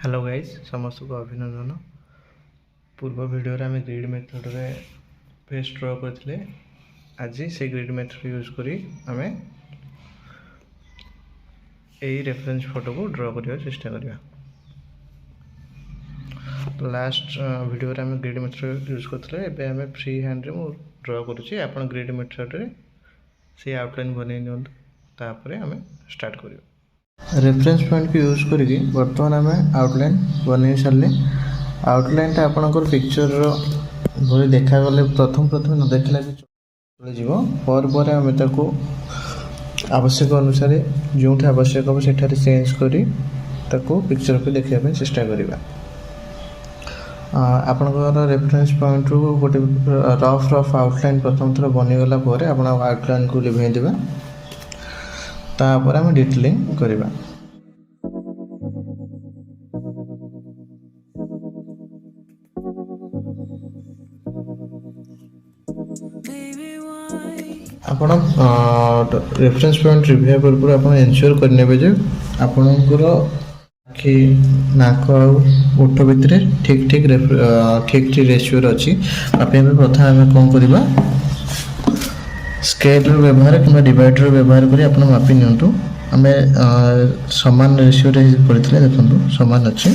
Hello guys समस्त को अभिनंदन। पूर्व वीडियो रे आम ग्रिड मेथड रे फेस ड्रॉ करथिले। आज से ग्रिड मेथड यूज करी आम यही रेफरेंस फोटो को ड्रॉ करने चेष्टा करिया। तो लास्ट वीडियो रे आम ग्रिड मेथड यूज करथिले। एबे आम फ्री हैंड रे मु ड्रॉ करूची। आपण ग्रिड मेथड रे से आउटलाइन बनै नियंतु। तापर आम स्टार्ट करियो। रेफरेंस पॉइंट को यूज करके बर्तमान आम आउटलाइन बन सारे। आउटलाइन टा आपंकर पिक्चर भली देखागले प्रथम न देखला चलो पर आम आवश्यक अनुसार जो आवश्यक हम सेठारे चेंज करी पिक्चर को देखा चेष्टा करवा। आपंकर रेफरेंस पॉइंट रू गोटे रफ आउटलाइन प्रथम थर बनीगला आप आउटलाइन को लिभे देवा। तापर आम डिटेलिंग करवा। आपण रेफरेंस पॉइंट रिव्यू पूर्व आप एनश्योर करने जे आपणकर आखि नाक ओठ भितर ठीक ठीक ठीक रेशियो अच्छी। प्रथम आम कौन करवा स्केल व्यवहार कि डिवाइडर व्यवहार करी आप मापी नियंतु। आम समान रेशियो रे पड़ते देखो समान अच्छे।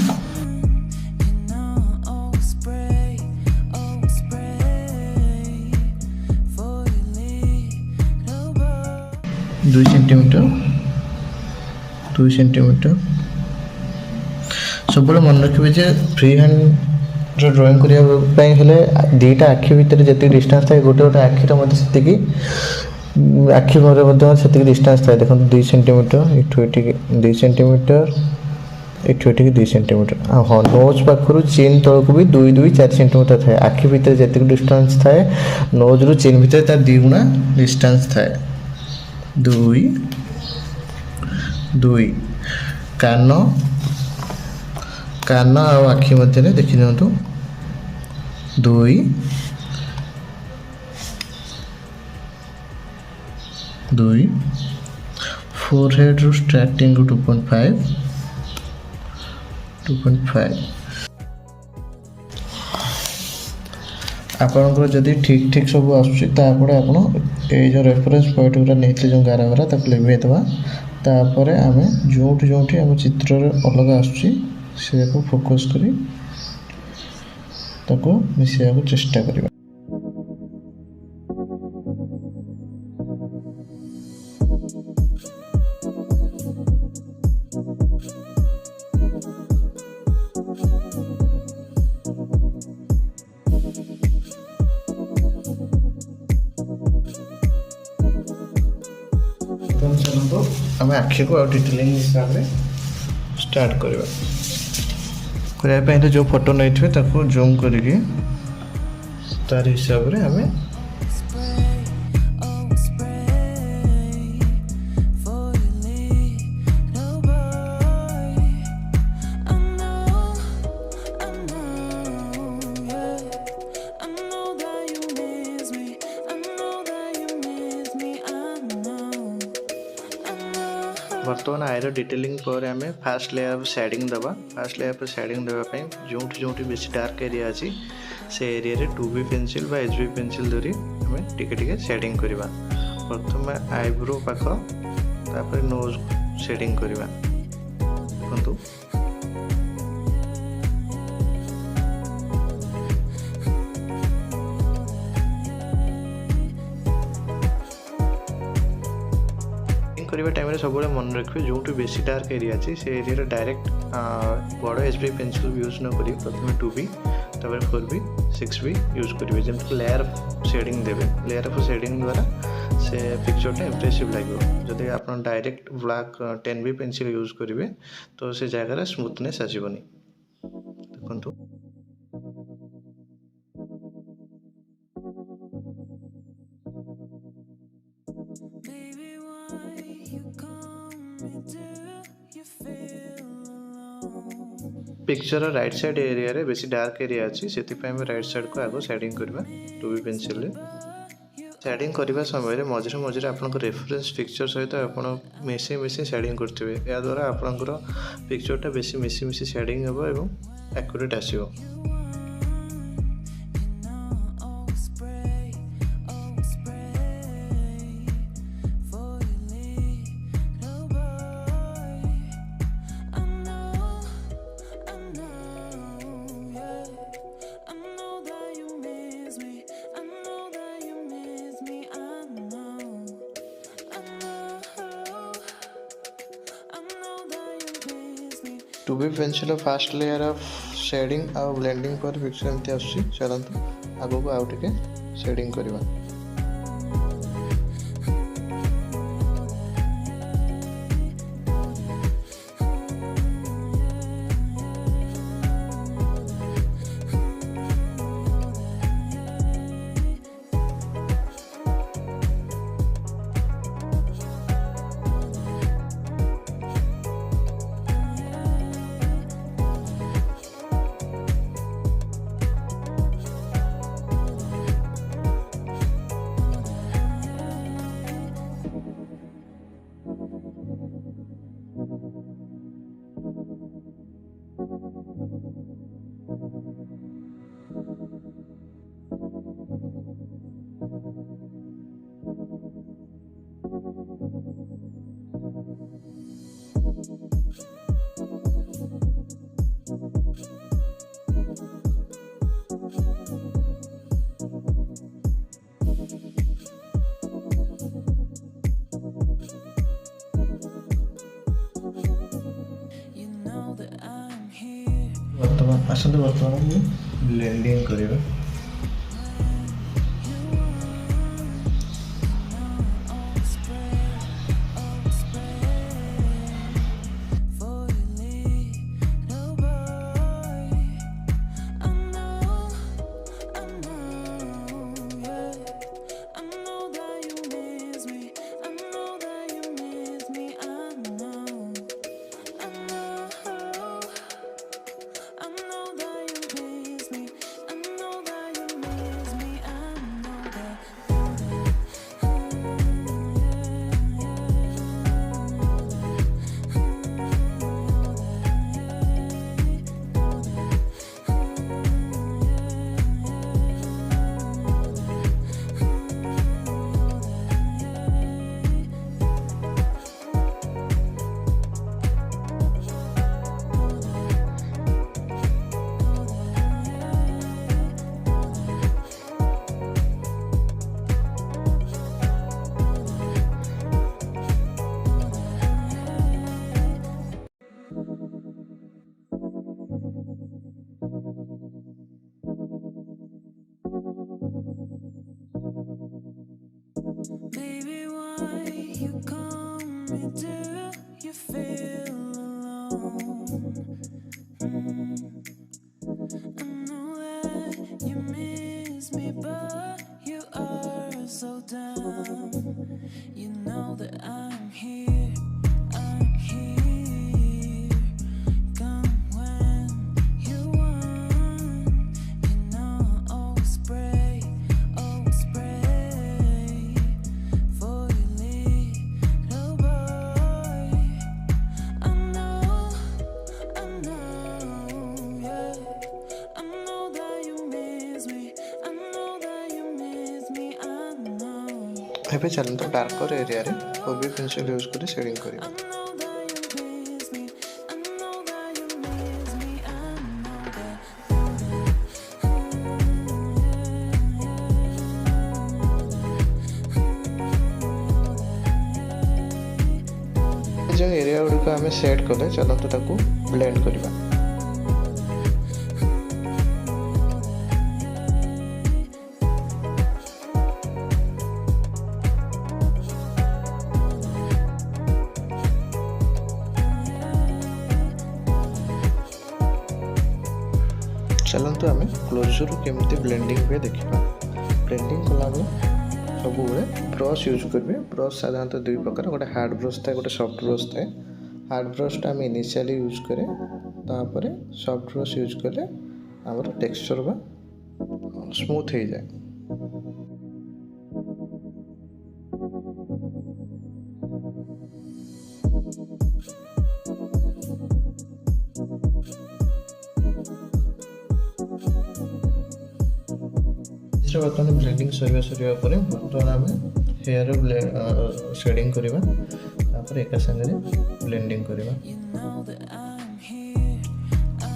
दुई सेंटीमीटर सब मन रखिए फ्री हैंड ड्राइंग करने दीटा आखि भितर जी डिस्टेंस थाए गोटे गोटे आखिर आखि भर डिस्टेंस थाए। देखो 2 सेंटीमीटर इठू 2 सेंटीमीटर इठू 2 सेंटीमीटर। हाँ नोज पाखु चीन तौक भी 2-4 सेंटीमीटर थाए। आखि भितर जी डिस्टेंस थाए नोज रु चीन भितर तार 2 गुणा डिस्टेंस थाए। 2 कान आखि मध्य देखी दिंतु 2 फोरहेड रु स्टार्टिंग 2.5 आपणकर जदि ठीक ठीक सब आसपड़े आप जो रेफरेंस पॉइंट गुरा नहीं जो गारा गारा तक लिभे देवा। तापर आम जो आम चित्र अलग आसको फोकस करी मिसाइक चेष्टा करवा। चलो आम आखि को डिटेलिंग हिसाब से स्टार्ट करने जो फोटो नहीं थे जूम करके तार हिसाब से आम बर्तमान आईर डिटेलिंग पर आम फास्ट लेयर पर शेडिंग दबा। फास्ट लेयर पर शेडिंग देवाई जो बेसी डार्क एरिया अच्छी से एरिया रे 2B पेंसिल बा HB पेंसिल धरी आम टिके शेडिंग करवा। प्रथम आईब्रो पाख तापर नोज शेडिंग करवा। देखो करने टाइम सब मन रखिए जो बेसी डार्क एरिया अच्छी से एरिया डायरेक्ट बड़ HB पेंसिल यूज न करी प्रथम 2B तापर 4B 6B यूज करेंगे। जमी लेयर शेडिंग देवे लेयर ऑफ शेडिंग द्वारा से पिक्चर इम्प्रेसिव लगे। जदि आप direct black 10B pencil use करेंगे तो से जगह स्मूथनेस आसबनी। देखो पिक्चर राइट साइड एरिया रे बेसी डार्क एरिया अच्छी से राइट साइड को आगो शेडिंग करवा 2B पेंसिल शेडिंग करने समय मझे मझे आप रेफरेन्स पिक्चर सहित आप मिसी शेडिंग करेंगे या द्वारा आपंकर पिक्चरटा बेसी मिसी शेडिंग हम और एक्यूरेट आसो। To be pencil fast layer of shading आ ब्लेंडिंग पर पिक्चर एमती आसुची। चलते आगो को आउ टिके शेडिंग करवा। बर्तमान ब्लेंडिंग करिवे। Baby, why you call me? Do you feel alone? I know that you miss me, but you are so dumb. You know that I'm here. I'm here. Come when you want. You know I always pray, always pray for your little boy. I know, yeah. I know that you miss me. I know that you miss me. I know. ଏବେ ଚାଲନ୍ତୁ ଡାର୍କର ଏରିଆରେ OB pencil use କରି shedding କରିବା। जो area गुड़िक आम set कले चलते ताकू ब्लेंड करवा। चलते आम क्लोजर केमती ब्लेंडिंग हुए देखा। ब्लेंडिंग कला सब ब्रश यूज करेंगे। ब्रश साधारणतः दुई प्रकार, गोटे हार्ड ब्रश थाए, गोटे सॉफ्ट ब्रश थाए। हार्ड ब्रशटा आम इनिशियली यूज करें, तापर सॉफ्ट ब्रश यूज कले आमर टेक्सचर बा स्मूथ हो जाए। से बर्तमान ब्लेंडिंग सरिया पर बर्तमान आम हेयर शेडिंग करवा एक सागर ब्लेंडिंग करवा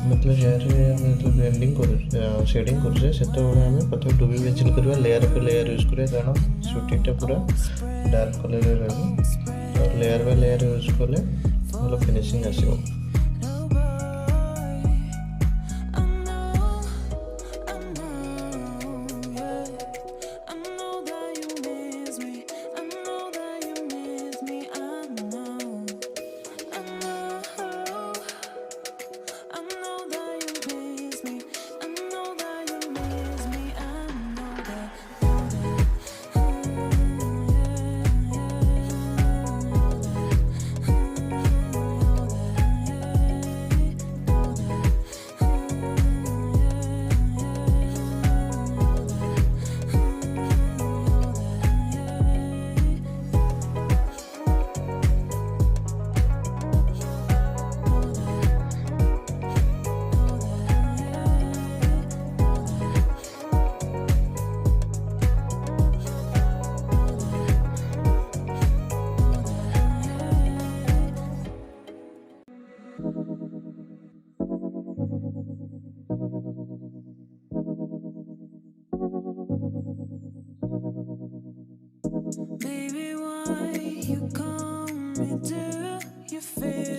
मतलब हेयर जो ब्लेंडिंग कर शेडिंग करें से प्रथम डुबी पेंसिल करवा लेयर पे लेयर यूज करें कारण शूटिंगटा पूरा डार्क कलर रहा लेयर बाय लेयर यूज कले भल फिनिशिंग आसो।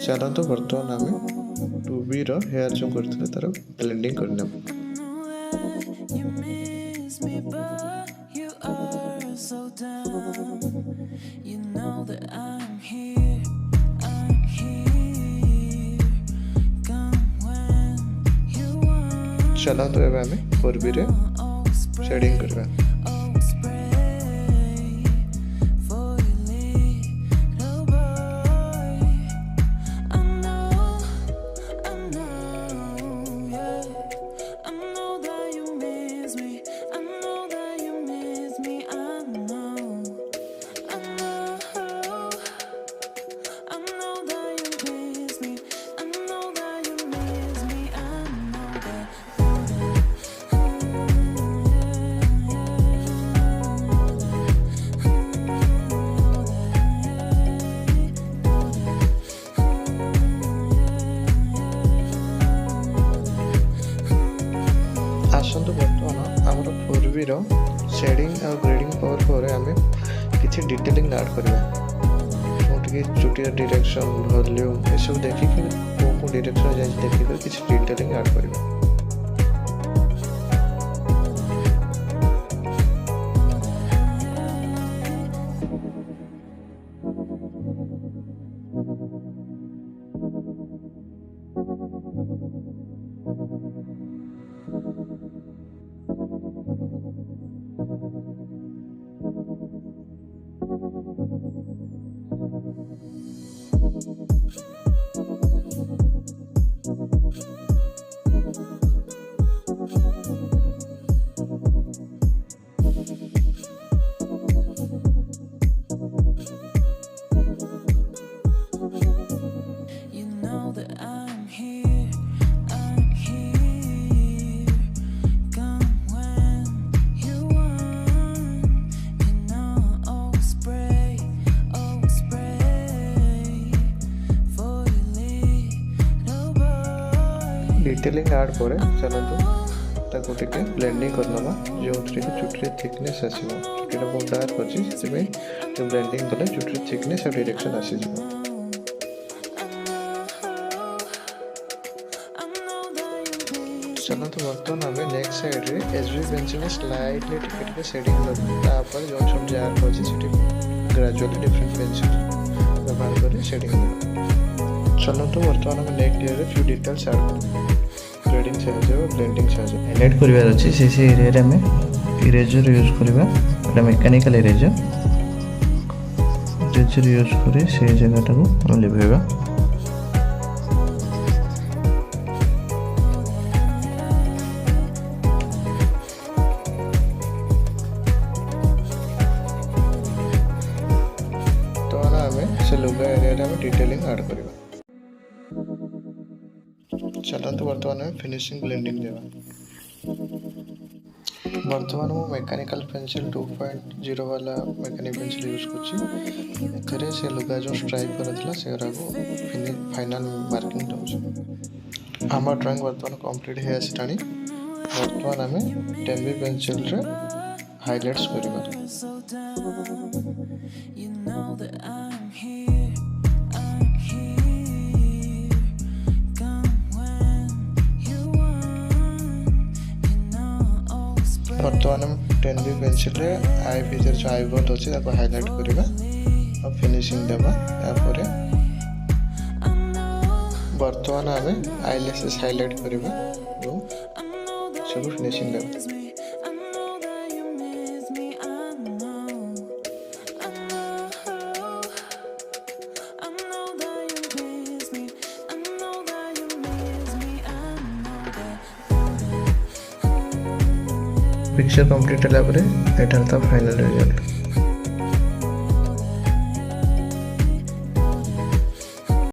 चलते बर्तमान आम टूबी हेयर जो करते तार ब्लेंडिंग करने चलते एवं आम पूर्वी शेडिंग करवा आसतु बर्तमान आम पूर्वीर शेडिंग और ग्रेडिंग पर आम किसी डिटेलिंग ऐड करवा चुटिया डायरेक्शन वॉल्यूम ये सब देखिक कौ डायरेक्शन जाए देखिक किसी डिटेलिंग ऐड करवा। डिटेलिंग ऐड करे चलतु टे ब्लेंडिंग करनवा जो चुटी थिकनेस आसो चुटीटा बहुत डार्क अच्छी से ब्लेंडिंग कले चुटी थिकनेस और डायरेक्शन आसीज। चलतु बर्तमान आम नेक्स्ट साइड रे एचबी पेंसिल स्लाइटली टिके शेडिंग करपर जो सब डार्क अच्छी से ग्रेजुअली डिफरेंट पेंसिल व्यवहार कर शेडिंग कर। चलतु बर्तमान आम next year few details add कर ग्रेडिंग साइज और ब्लेंडिंग साइज हाइलाइट करबार अछि से एरिया रे हमें इरेजर यूज करबा एटा मेकानिकल इरेजर यूज करे से जगह हम लिभेबा। तो आम से लुगा एरिया रे डिटेलिंग ऐड करबा। चलते बर्तमान फिनिशिंग ब्लेंडिंग देवा। बर्तमान मु मेकानिकल पेंसिल 2.0 वाला मेकानिक पेंसिल यूज कर से लुगा जो स्ट्राइक करथिला सेरा को फाइनल मार्किंग दउछ। आम ड्राइंग बर्तमान कंप्लीट हे आसिलानी। बर्तमान आम 10B पेंसिल रे हाइलाइट्स करबा। बर्तमान 10B पेंसिल रे आई फीचर जो आई बॉल अच्छे हाइलाइट करवा और फिनिशिंग देवा। यापर बर्तमान आम आईलैशेस हाइलाइट करवा जो सब फिनिशिंग देवा। पिक्चर कंप्लीट होला परे एटा था फाइनल रिजल्ट।